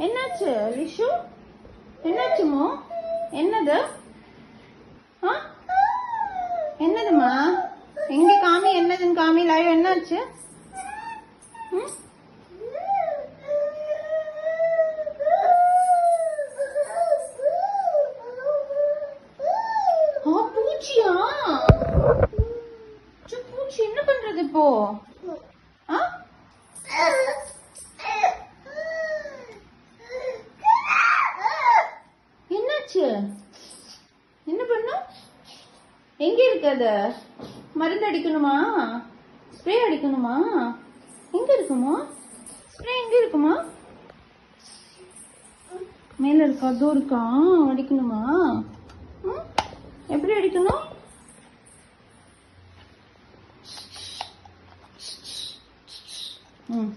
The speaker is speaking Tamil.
என்னாச்சு லிஷு? என்னாச்சுமோ? என்னது? என்னதுமா? எங்க காமி, என்னதுன்னு காமி. லைவ் என்னாச்சு? பூச்சியா? பூச்சி என்ன பண்றது இப்போ? என்னாச்சு? என்ன பண்ணும்? எங்க இருக்கு அது? மருந்து அடிக்கணுமா? ஸ்ப்ரே அடிக்கணுமா? எங்க இருக்குமா ஸ்ப்ரே? எங்க இருக்குமா? மேல இருக்கா? அதோ இருக்கா? அடிக்கணுமா? எப்படி அடிக்கணும்? ம்